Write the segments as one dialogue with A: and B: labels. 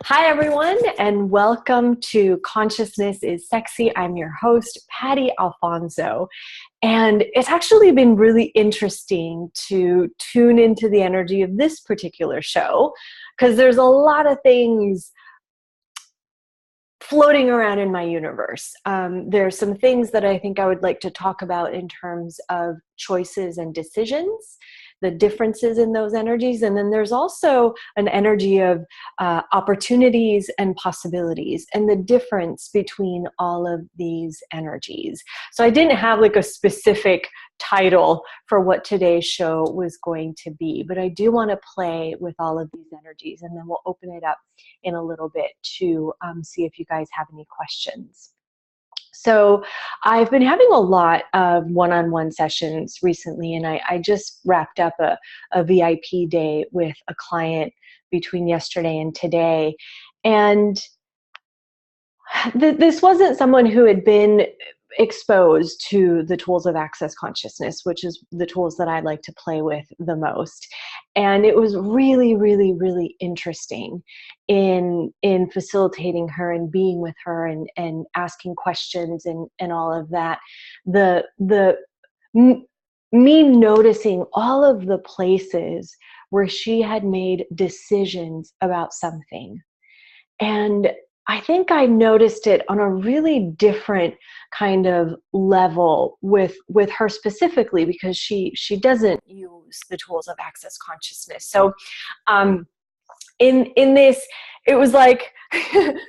A: Hi, everyone, and welcome to Consciousness is Sexy. I'm your host, Patty Alfonso, and it's actually been really interesting to tune into the energy of this particular show because there's a lot of things floating around in my universe. There's some things that I think I would like to talk about in terms of choices and decisions, the differences in those energies. And then there's also an energy of opportunities and possibilities and the difference between all of these energies. So I didn't have like a specific title for what today's show was going to be, but I do want to play with all of these energies, and then we'll open it up in a little bit to see if you guys have any questions. So I've been having a lot of one-on-one sessions recently, and I just wrapped up a VIP day with a client between yesterday and today. And this wasn't someone who had been exposed to the tools of access consciousness, which is the tools that I like to play with the most. And it was really, really, really interesting in facilitating her and being with her and asking questions and all of that. Me noticing all of the places where she had made decisions about something. And I think I noticed it on a really different kind of level with her specifically, because she doesn't use the tools of access consciousness. So in this, it was like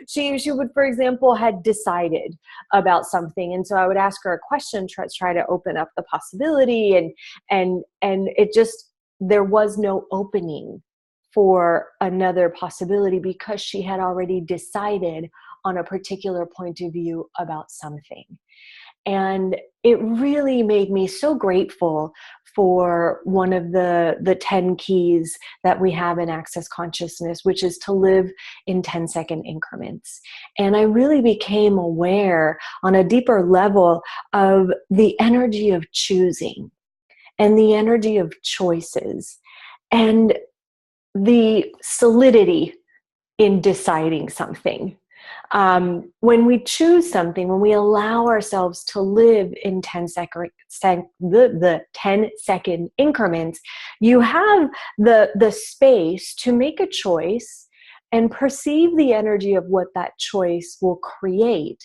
A: she would, for example, had decided about something, and so I would ask her a question, try to open up the possibility, and it just, there was no opening for another possibility because she had already decided on a particular point of view about something. And it really made me so grateful for one of the 10 keys that we have in Access Consciousness, which is to live in 10-second increments. And I really became aware on a deeper level of the energy of choosing and the energy of choices and the solidity in deciding something. When we choose something, when we allow ourselves to live in 10-second increments, you have the space to make a choice and perceive the energy of what that choice will create.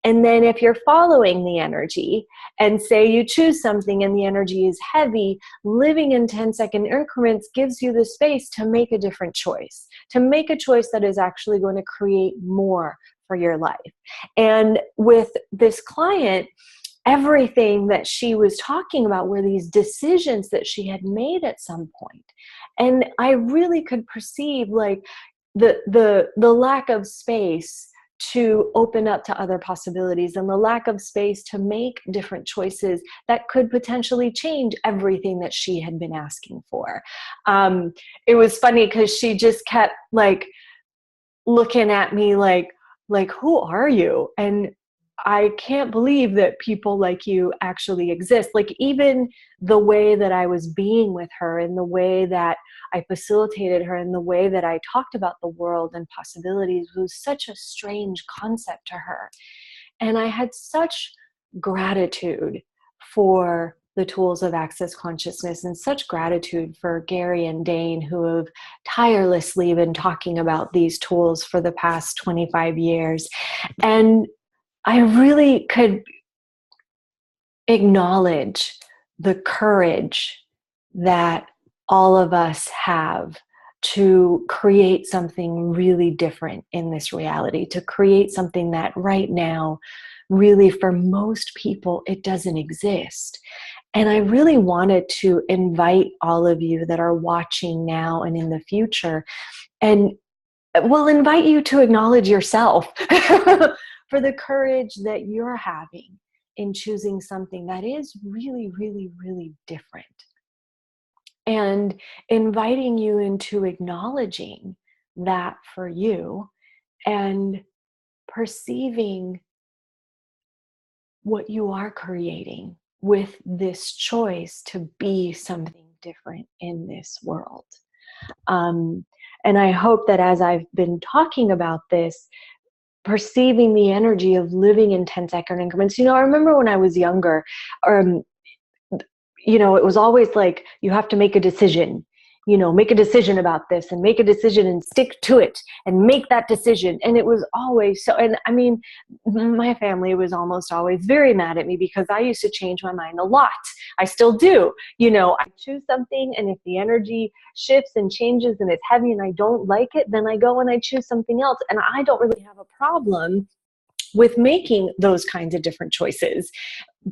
A: And then if you're following the energy and say you choose something and the energy is heavy, living in 10-second increments gives you the space to make a different choice, to make a choice that is actually going to create more for your life. And with this client, everything that she was talking about were these decisions that she had made at some point. And I really could perceive like the lack of space to open up to other possibilities and the lack of space to make different choices that could potentially change everything that she had been asking for. It was funny because she just kept like looking at me like, who are you? And I can't believe that people like you actually exist. Like even the way that I was being with her and the way that I facilitated her and the way that I talked about the world and possibilities was such a strange concept to her. And I had such gratitude for the tools of access consciousness and such gratitude for Gary and Dain, who have tirelessly been talking about these tools for the past 25 years. And I really could acknowledge the courage that all of us have to create something really different in this reality, to create something that right now, really for most people, it doesn't exist. And I really wanted to invite all of you that are watching now and in the future, and will invite you to acknowledge yourself for the courage that you're having in choosing something that is really, really, really different. And inviting you into acknowledging that for you and perceiving what you are creating with this choice to be something different in this world. And I hope that as I've been talking about this, perceiving the energy of living in 10-second increments. I remember when I was younger, um, it was always like, you have to make a decision, make a decision about this and make a decision and stick to it and make that decision. And it was always so, and I mean, my family was almost always very mad at me because I used to change my mind a lot. I still do. I choose something, and if the energy shifts and changes and it's heavy and I don't like it, then I go and I choose something else. And I don't really have a problem with making those kinds of different choices.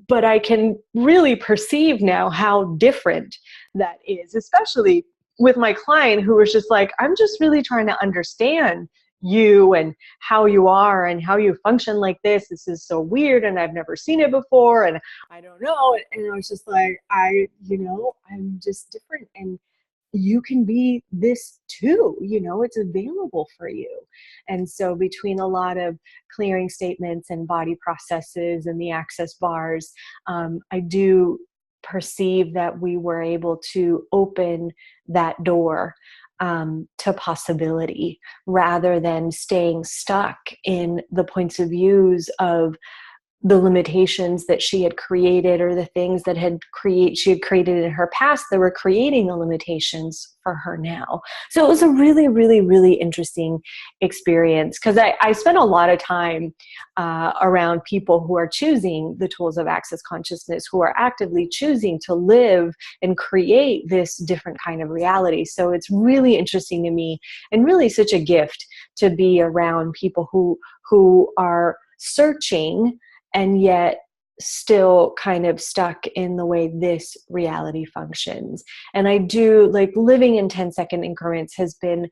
A: But I can really perceive now how different that is, especially with my client who was just like, I'm just really trying to understand you and how you are and how you function like this. This is so weird and I've never seen it before and I don't know. And I was just like, I'm just different. And you can be this too, it's available for you. And so between a lot of clearing statements and body processes and the access bars, I do perceive that we were able to open that door to possibility rather than staying stuck in the points of views of the limitations that she had created or the things that she had created in her past that were creating the limitations for her now. So it was a really, really, really interesting experience because I spent a lot of time around people who are choosing the tools of access consciousness, who are actively choosing to live and create this different kind of reality. So it's really interesting to me and really such a gift to be around people who are searching and yet still kind of stuck in the way this reality functions. And I do like living in 10-second increments has been,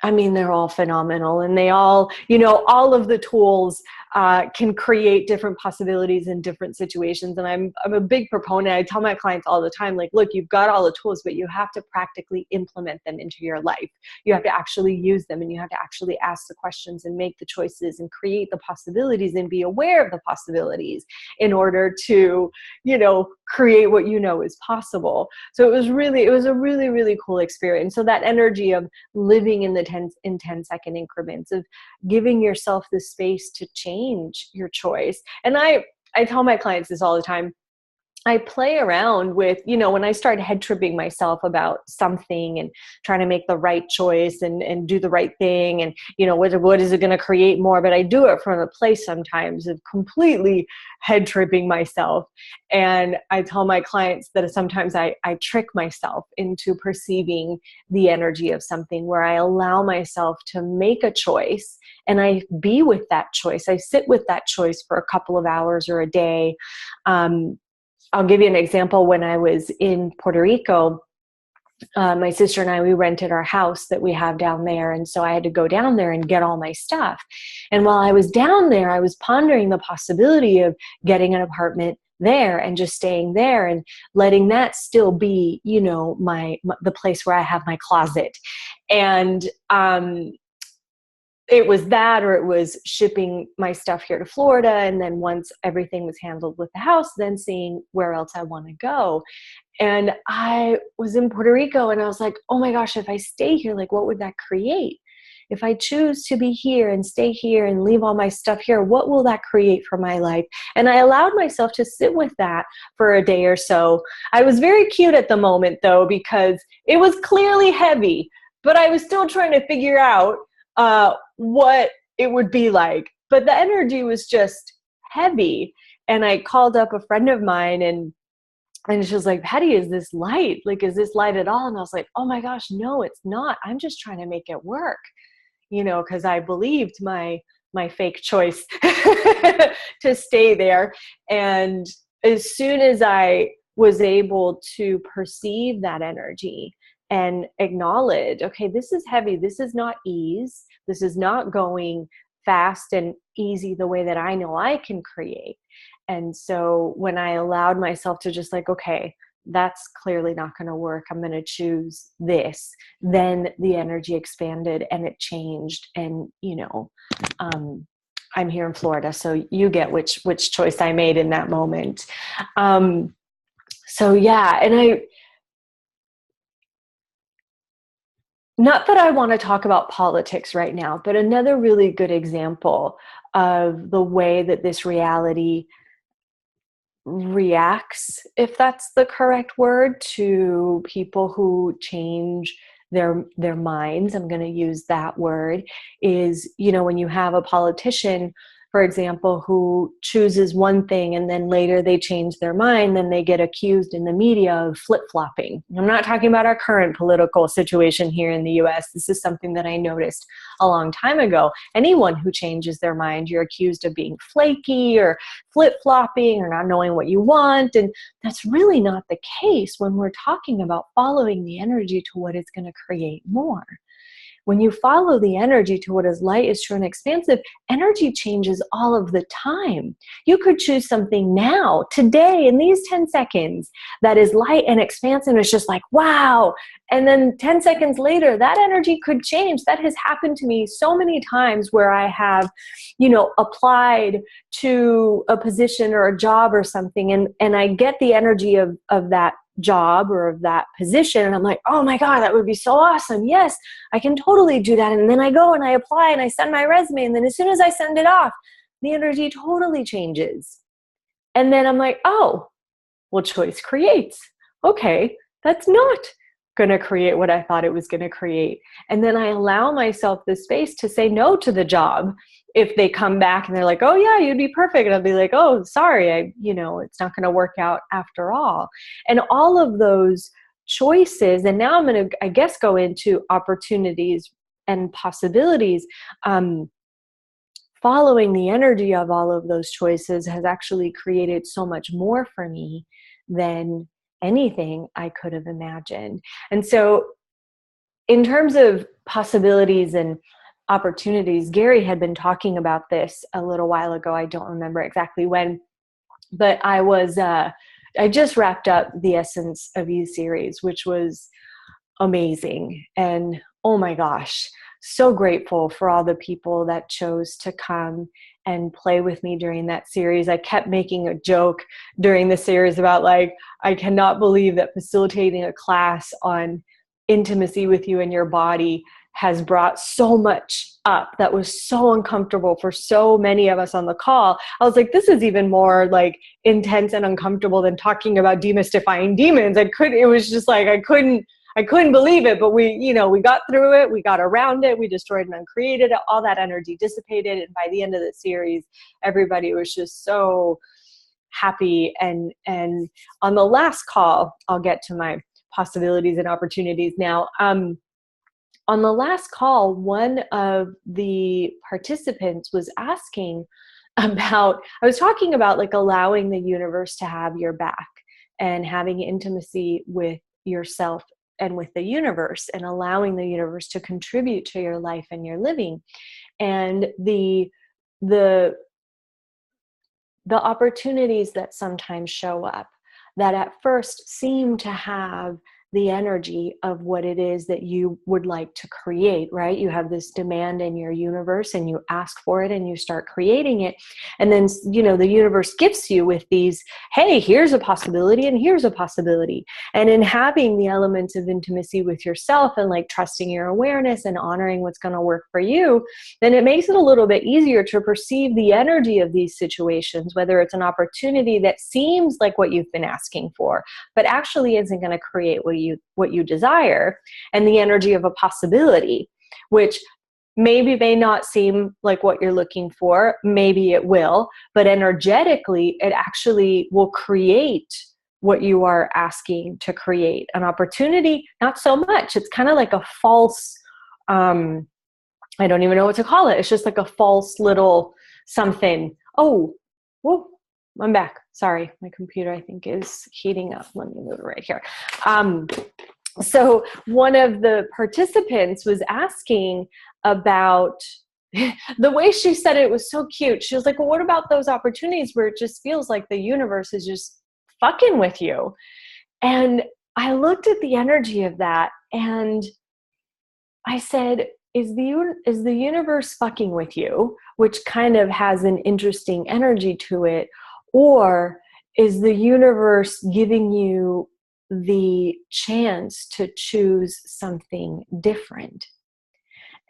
A: they're all phenomenal, and they all, all of the tools can create different possibilities in different situations. And I'm a big proponent. I tell my clients all the time, like, look, you've got all the tools, but you have to practically implement them into your life. You have to actually use them, and you have to actually ask the questions and make the choices and create the possibilities and be aware of the possibilities in order to, create what is possible. So it was a really, really cool experience. So that energy of living in 10-second increments, of giving yourself the space to change your choice. And I tell my clients this all the time. I play around with, when I start head tripping myself about something and trying to make the right choice and do the right thing and, what is it going to create more? But I do it from a place sometimes of completely head tripping myself. And I tell my clients that sometimes I trick myself into perceiving the energy of something where I allow myself to make a choice and I be with that choice. I sit with that choice for a couple of hours or a day. I'll give you an example. When I was in Puerto Rico, my sister and I, we rented our house that we have down there. And so I had to go down there and get all my stuff. And while I was down there, I was pondering the possibility of getting an apartment there and just staying there and letting that still be, the place where I have my closet. And, it was that, or it was shipping my stuff here to Florida. And then once everything was handled with the house, then seeing where else I want to go. And I was in Puerto Rico and I was like, oh my gosh, if I stay here, like, what would that create? If I choose to be here and stay here and leave all my stuff here, what will that create for my life? And I allowed myself to sit with that for a day or so. I was very cute at the moment though, because it was clearly heavy, but I was still trying to figure out what it would be like. But the energy was just heavy. And I called up a friend of mine and she was like, Patty, is this light? Like, is this light at all? And I was like, oh my gosh, no, it's not. I'm just trying to make it work, because I believed my fake choice to stay there. And as soon as I was able to perceive that energy and acknowledge, okay, this is heavy. This is not ease. This is not going fast and easy the way that I know I can create. And so when I allowed myself to just like, okay, that's clearly not going to work, I'm going to choose this, then the energy expanded and it changed. And, I'm here in Florida, so you get which choice I made in that moment. So yeah, and not that I want to talk about politics right now, but another really good example of the way that this reality reacts, if that's the correct word, to people who change their minds. I'm going to use that word. Is, you know, when you have a politician, for example, who chooses one thing and then later they change their mind, then they get accused in the media of flip-flopping. I'm not talking about our current political situation here in the US. This is something that I noticed a long time ago. Anyone who changes their mind, you're accused of being flaky or flip-flopping or not knowing what you want. And that's really not the case when we're talking about following the energy to what is going to create more. When you follow the energy to what is light, is true, and expansive, energy changes all of the time. You could choose something now, today, in these 10 seconds, that is light and expansive. It's just like, wow. And then 10 seconds later, that energy could change. That has happened to me so many times where I have, you know, applied to a position or a job or something, and I get the energy of that job or of that position, and I'm like, oh my God, that would be so awesome. Yes, I can totally do that. And then I go and I apply and I send my resume, and then as soon as I send it off, the energy totally changes. And then I'm like, oh, well, choice creates. Okay, that's not going to create what I thought it was going to create. And then I allow myself the space to say no to the job. If they come back and they're like, oh yeah, you'd be perfect. And I'll be like, oh, sorry, it's not going to work out after all. And all of those choices. And now I'm going to, I guess, go into opportunities and possibilities. Following the energy of all of those choices has actually created so much more for me than anything I could have imagined. And so in terms of possibilities and opportunities, Gary had been talking about this a little while ago. I don't remember exactly when, but I just wrapped up the Essence of You series, which was amazing. And oh my gosh, so grateful for all the people that chose to come and play with me during that series. I kept making a joke during the series about, like, I cannot believe that facilitating a class on intimacy with you and your body has brought so much up that was so uncomfortable for so many of us on the call. I was like, this is even more like intense and uncomfortable than talking about demystifying demons. It was just like, I couldn't believe it, but we got through it. We got around it. We destroyed and uncreated it. All that energy dissipated. And by the end of the series, everybody was just so happy. And on the last call, I'll get to my possibilities and opportunities now. On the last call, one of the participants was asking about, I was talking about like allowing the universe to have your back and having intimacy with yourself and with the universe, and allowing the universe to contribute to your life and your living. And the opportunities that sometimes show up that at first seem to have the energy of what it is that you would like to create, right? You have this demand in your universe and you ask for it and you start creating it. And then, the universe gifts you with these, hey, here's a possibility and here's a possibility. And in having the elements of intimacy with yourself and like trusting your awareness and honoring what's going to work for you, then it makes it a little bit easier to perceive the energy of these situations, whether it's an opportunity that seems like what you've been asking for, but actually isn't going to create what you desire, and the energy of a possibility, which maybe may not seem like what you're looking for, maybe it will, but energetically it actually will create what you are asking to create. An opportunity, not so much. It's kind of like a false, I don't even know what to call it. It's just like a false little something. Oh, whoa, I'm back. Sorry, my computer I think is heating up. Let me move it right here. So one of the participants was asking about the way she said it was so cute. She was like, well, what about those opportunities where it just feels like the universe is just fucking with you? And I looked at the energy of that and I said, is the universe fucking with you? Which kind of has an interesting energy to it. Or is the universe giving you the chance to choose something different.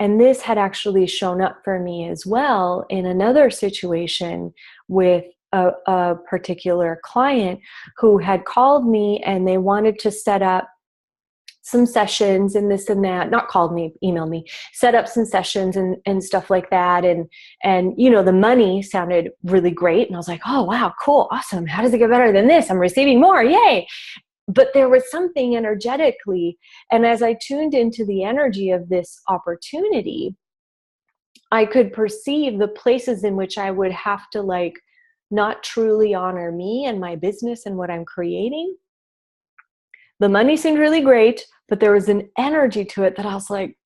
A: And this had actually shown up for me as well in another situation with a particular client who had called me and they wanted to set up some sessions and this and that, not called me, emailed me, set up some sessions and stuff like that. And, you know, the money sounded really great. And I was like, oh, wow, cool. Awesome. How does it get better than this? I'm receiving more. Yay. But there was something energetically. And as I tuned into the energy of this opportunity, I could perceive the places in which I would have to like not truly honor me and my business and what I'm creating. The money seemed really great, but there was an energy to it that I was like,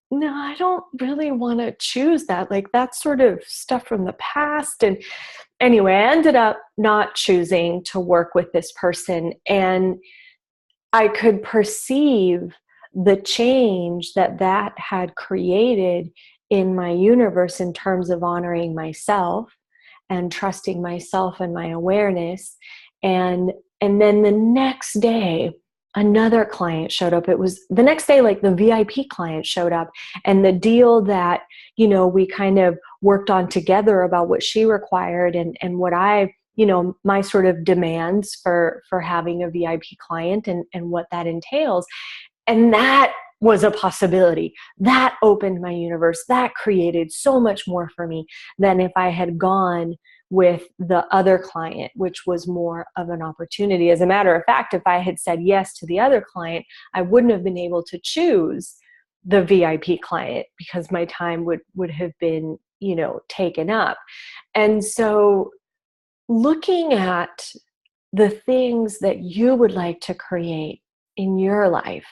A: no, I don't really want to choose that. Like that's sort of stuff from the past. And anyway, I ended up not choosing to work with this person. And I could perceive the change that that had created in my universe in terms of honoring myself and trusting myself and my awareness. And then the next day, another client showed up. It was the next day, like the VIP client showed up, and the deal that, you know, we kind of worked on together about what she required and what I, you know, my sort of demands for having a VIP client and what that entails. And that was a possibility. That opened my universe. That created so much more for me than if I had gone with the other client, which was more of an opportunity. As a matter of fact, if I had said yes to the other client, I wouldn't have been able to choose the VIP client because my time would have been, you know, taken up. And so looking at the things that you would like to create in your life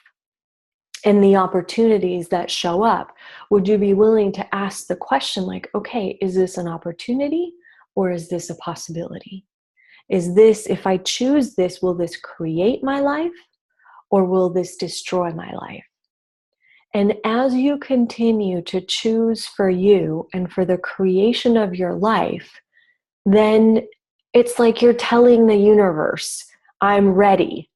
A: and the opportunities that show up, would you be willing to ask the question like, okay, is this an opportunity or is this a possibility? Is this, if I choose this, will this create my life or will this destroy my life? And as you continue to choose for you and for the creation of your life, then it's like you're telling the universe, I'm ready.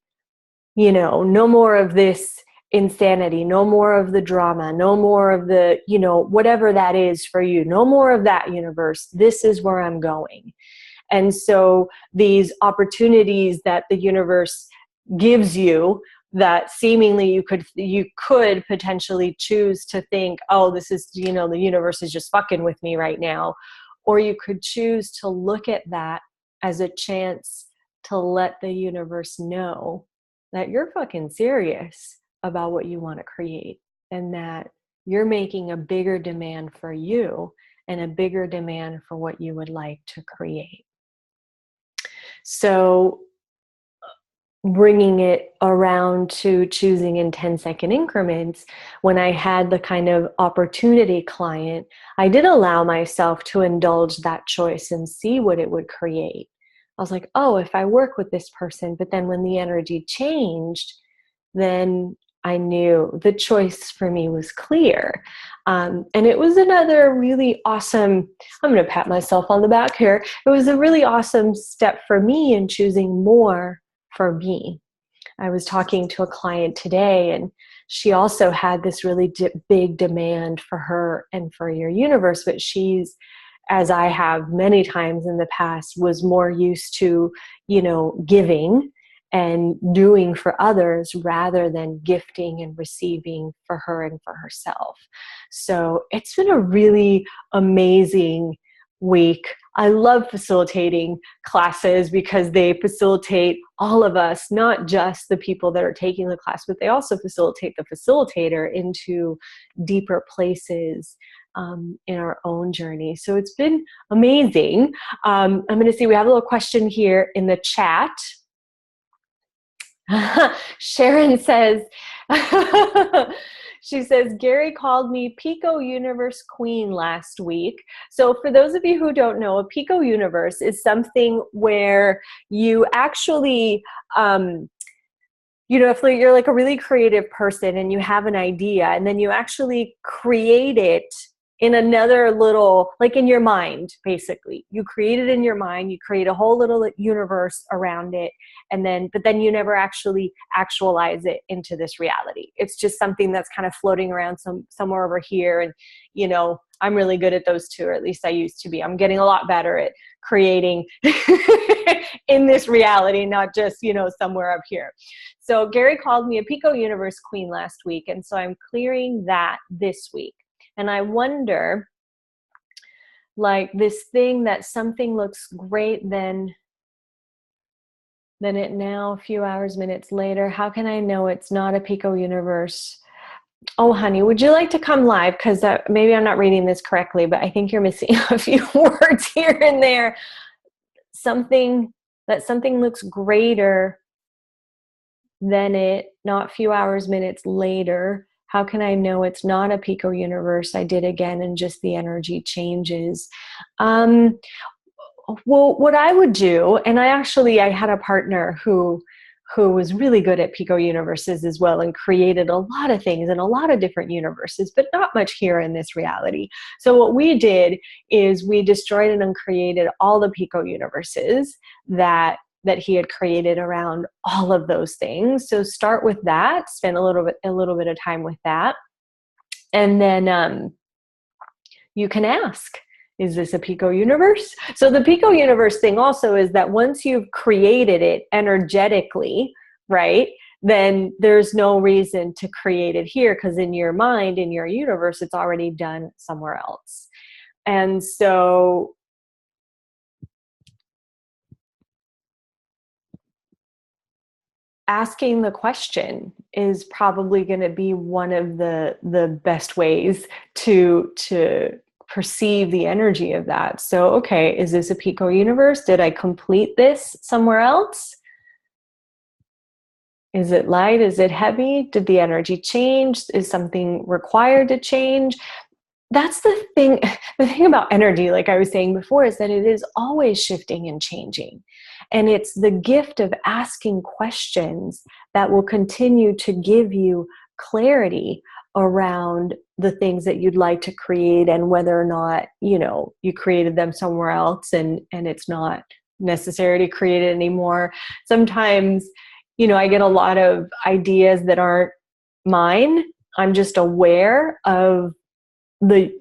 A: You know, no more of this insanity, no more of the drama, no more of the, you know, whatever that is for you, no more of that, universe. This is where I'm going. And so these opportunities that the universe gives you that seemingly you could potentially choose to think, oh, this is, you know, the universe is just fucking with me right now. Or you could choose to look at that as a chance to let the universe know that you're fucking serious about what you want to create and that you're making a bigger demand for you and a bigger demand for what you would like to create. So bringing it around to choosing in 10-second increments, when I had the kind of opportunity client, I did allow myself to indulge that choice and see what it would create. I was like, oh, if I work with this person, but then when the energy changed, then I knew the choice for me was clear. And it was another really awesome, I'm going to pat myself on the back here. It was a really awesome step for me in choosing more for me. I was talking to a client today, and she also had this really big demand for her and for your universe, but she's, as I have many times in the past, was more used to, you know, giving and doing for others rather than gifting and receiving for her and for herself. So it's been a really amazing week. I love facilitating classes because they facilitate all of us, not just the people that are taking the class, but they also facilitate the facilitator into deeper places in our own journey. So it's been amazing. I'm going to see, we have a little question here in the chat. Sharon says, she says, Gary called me Pico Universe Queen last week. So for those of you who don't know, a Pico Universe is something where you actually, you know, if you're like a really creative person and you have an idea and then you actually create it in another little, like in your mind, basically. You create it in your mind, you create a whole little universe around it, but then you never actually actualize it into this reality. It's just something that's kind of floating around somewhere over here. And, you know, I'm really good at those two, or at least I used to be. I'm getting a lot better at creating in this reality, not just, you know, somewhere up here. So Gary called me a Pico Universe queen last week. And so I'm clearing that this week. And I wonder, like, this thing that something looks great, then it now, a few hours, minutes later, how can I know it's not a Pico Universe? Oh, honey, would you like to come live? Because maybe I'm not reading this correctly, but I think you're missing a few words here and there. Something looks greater than it, not few hours, minutes later. How can I know it's not a Pico Universe? I did again, and just the energy changes. Well, what I would do, and I had a partner who was really good at Pico Universes as well, and created a lot of things in a lot of different universes, but not much here in this reality. So what we did is we destroyed and uncreated all the Pico Universes that he had created around all of those things. So start with that, spend a little bit of time with that. And then you can ask, is this a Pico Universe? So the Pico Universe thing also is that once you've created it energetically, right, then there's no reason to create it here, because in your mind, in your universe, it's already done somewhere else. And so asking the question is probably going to be one of the best ways to perceive the energy of that. So, okay, is this a Pico Universe? Did I complete this somewhere else? Is it light? Is it heavy? Did the energy change? Is something required to change? That's the thing. The thing about energy, like I was saying before, is that it is always shifting and changing. And it's the gift of asking questions that will continue to give you clarity around the things that you'd like to create, and whether or not, you know, you created them somewhere else and it's not necessary to create it anymore. Sometimes, you know, I get a lot of ideas that aren't mine. I'm just aware of the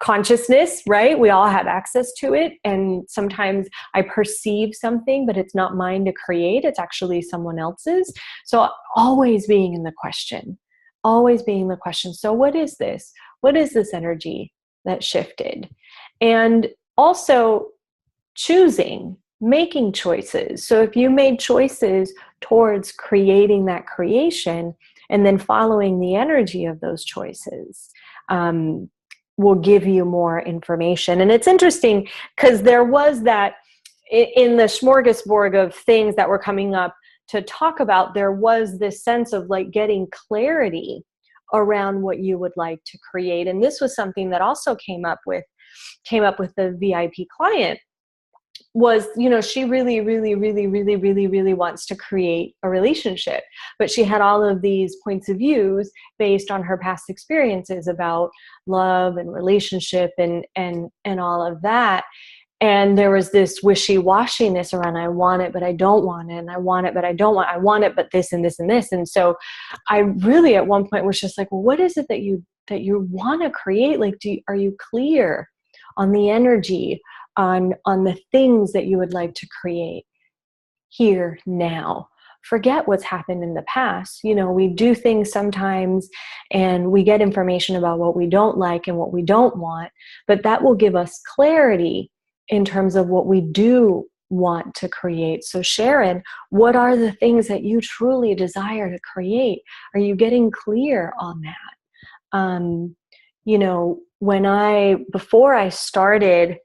A: consciousness, right? We all have access to it. And sometimes I perceive something, but it's not mine to create. It's actually someone else's. So always being in the question, always being the question. So what is this? What is this energy that shifted? And also choosing, making choices. So if you made choices towards creating that creation, and then following the energy of those choices, will give you more information. And it's interesting because there was that in the smorgasbord of things that were coming up to talk about, there was this sense of like getting clarity around what you would like to create. And this was something that also came up with the VIP client. Was, you know, she really wants to create a relationship, but she had all of these points of views based on her past experiences about love and relationship and all of that. And there was this wishy-washiness around, I want it, but I don't want it. And I want it, but I don't want, I want it, but this and this and this. And so I really at one point was just like, well, what is it that you want to create? Like, are you clear on the energy, on the things that you would like to create here now? Forget what's happened in the past. You know, we do things sometimes and we get information about what we don't like and what we don't want, but that will give us clarity in terms of what we do want to create. So Sharon, what are the things that you truly desire to create? Are you getting clear on that? You know, before I started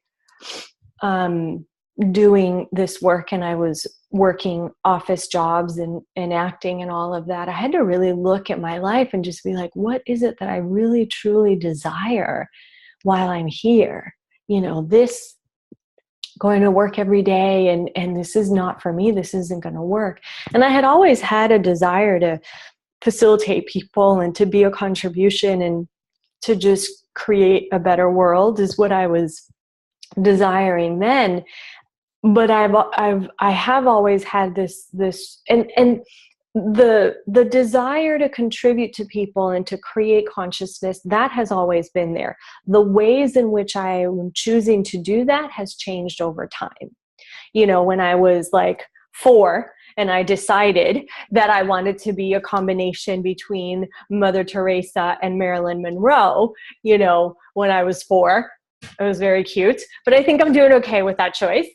A: doing this work, and I was working office jobs and acting and all of that, I had to really look at my life and just be like, what is it that I really truly desire while I'm here? You know, this going to work every day and this is not for me, this isn't going to work. And I had always had a desire to facilitate people and to be a contribution and to just create a better world is what I was desiring then. But I have always had this and the desire to contribute to people and to create consciousness, that has always been there. The ways in which I am choosing to do that has changed over time. You know, when I was like 4 and I decided that I wanted to be a combination between Mother Teresa and Marilyn Monroe, you know, when I was 4, it was very cute, but I think I'm doing okay with that choice.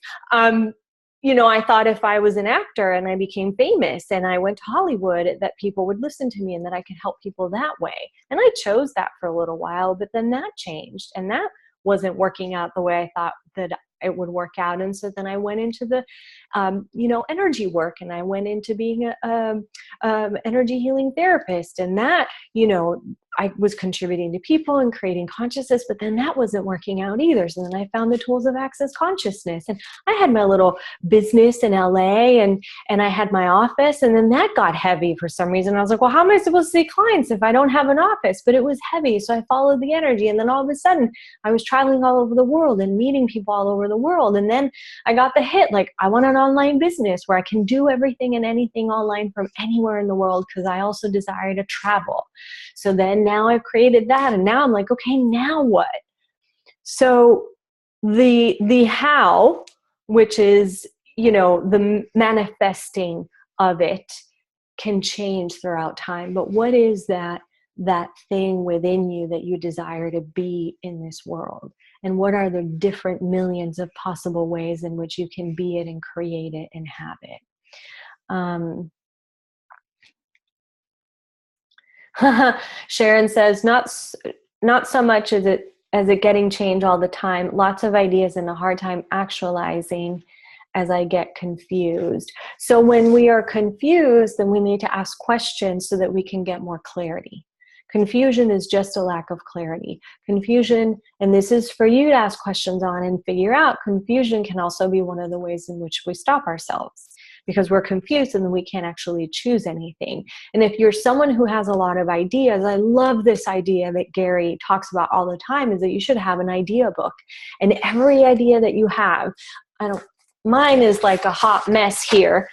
A: You know, I thought if I was an actor and I became famous and I went to Hollywood, that people would listen to me and that I could help people that way. And I chose that for a little while, but then that changed and that wasn't working out the way I thought that it would work out. And so then I went into the, you know, energy work, and I went into being a energy healing therapist, and that, you know, I was contributing to people and creating consciousness, but then that wasn't working out either. So then I found the tools of access consciousness, and I had my little business in LA, and I had my office, and then that got heavy for some reason. I was like, well, how am I supposed to see clients if I don't have an office? But it was heavy. So I followed the energy. And then all of a sudden I was traveling all over the world and meeting people all over the world. And then I got the hit, like, I want an online business where I can do everything and anything online from anywhere in the world, because I also desire to travel. So then now I've created that, and now I'm like, okay, now what? So the how, which is, you know, the manifesting of it, can change throughout time. But what is that thing within you that you desire to be in this world? And what are the different millions of possible ways in which you can be it and create it and have it? Sharon says, not so much as it getting change all the time. Lots of ideas and a hard time actualizing as I get confused. So when we are confused, then we need to ask questions so that we can get more clarity. Confusion is just a lack of clarity. Confusion, and this is for you to ask questions on and figure out, confusion can also be one of the ways in which we stop ourselves, because we're confused and then we can't actually choose anything. And if you're someone who has a lot of ideas, I love this idea that Gary talks about all the time, is that you should have an idea book. And every idea that you have, mine is like a hot mess here.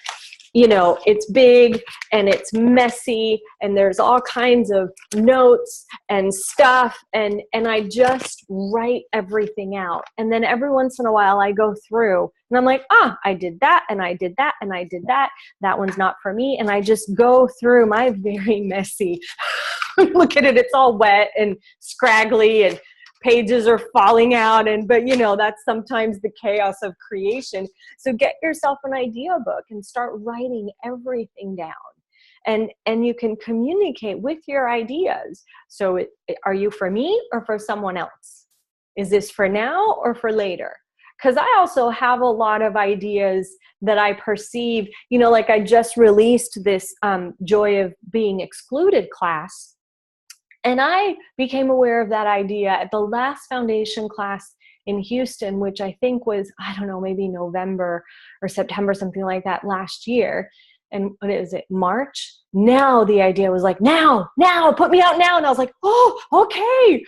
A: You know, it's big and it's messy and there's all kinds of notes and stuff, and I just write everything out. And then every once in a while I go through and I'm like, I did that and I did that and I did that. That one's not for me. And I just go through my very messy, look at it, it's all wet and scraggly and pages are falling out, but you know, that's sometimes the chaos of creation. So get yourself an idea book and start writing everything down, and you can communicate with your ideas. So are you for me or for someone else? Is this for now or for later? Because I also have a lot of ideas that I perceive, you know, like I just released this Joy of Being Excluded class. And I became aware of that idea at the last foundation class in Houston, which I think was, I don't know, maybe November or September, something like that last year. And what is it, March? Now the idea was like, now, put me out now. And I was like, oh, okay.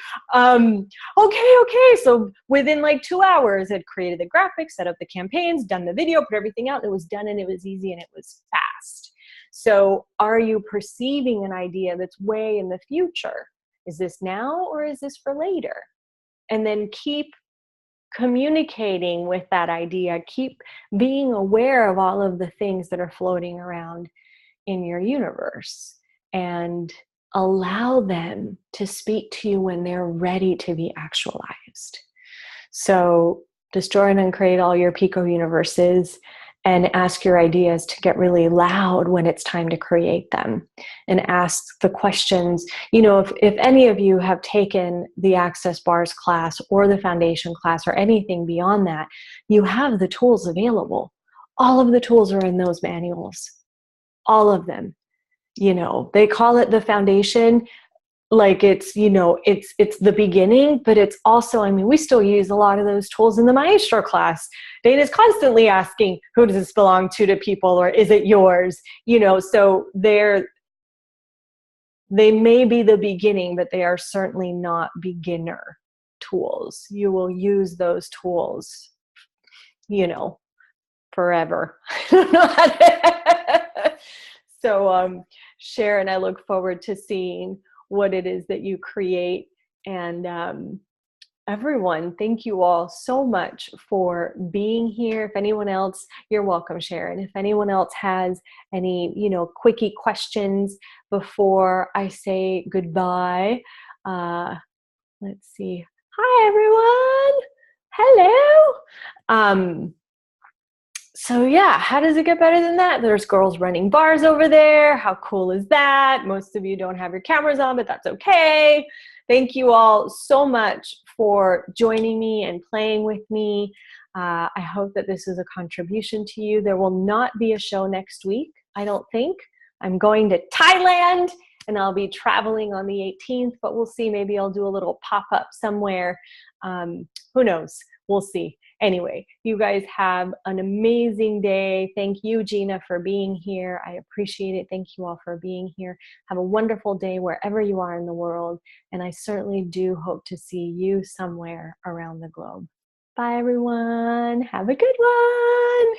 A: Okay. So within like 2 hours, I'd created the graphics, set up the campaigns, done the video, put everything out. And it was done and it was easy and it was fast. So are you perceiving an idea that's way in the future? Is this now or is this for later? And then keep communicating with that idea. Keep being aware of all of the things that are floating around in your universe, and allow them to speak to you when they're ready to be actualized. So destroy and uncreate all your Pico universes, and ask your ideas to get really loud when it's time to create them. And ask the questions. You know, if any of you have taken the Access Bars class or the Foundation class or anything beyond that, you have the tools available. All of the tools are in those manuals. All of them. You know, they call it the Foundation, like it's, you know, it's the beginning, but it's also, I mean, we still use a lot of those tools in the Maestro class. Dain is constantly asking, who does this belong to people, or is it yours? You know, so they may be the beginning, but they are certainly not beginner tools. You will use those tools, you know, forever. So, Sharon, I look forward to seeing what it is that you create. And everyone, thank you all so much for being here. If anyone else, you're welcome, Sharon. If anyone else has any, quickie questions before I say goodbye, let's see. Hi, everyone. Hello. So yeah, how does it get better than that? There's girls running bars over there. How cool is that? Most of you don't have your cameras on, but that's okay. Thank you all so much for joining me and playing with me. I hope that this is a contribution to you. There will not be a show next week, I don't think. I'm going to Thailand and I'll be traveling on the 18th, but we'll see. Maybe I'll do a little pop-up somewhere. Who knows? We'll see. Anyway, you guys have an amazing day. Thank you, Gina, for being here. I appreciate it. Thank you all for being here. Have a wonderful day wherever you are in the world. And I certainly do hope to see you somewhere around the globe. Bye, everyone. Have a good one.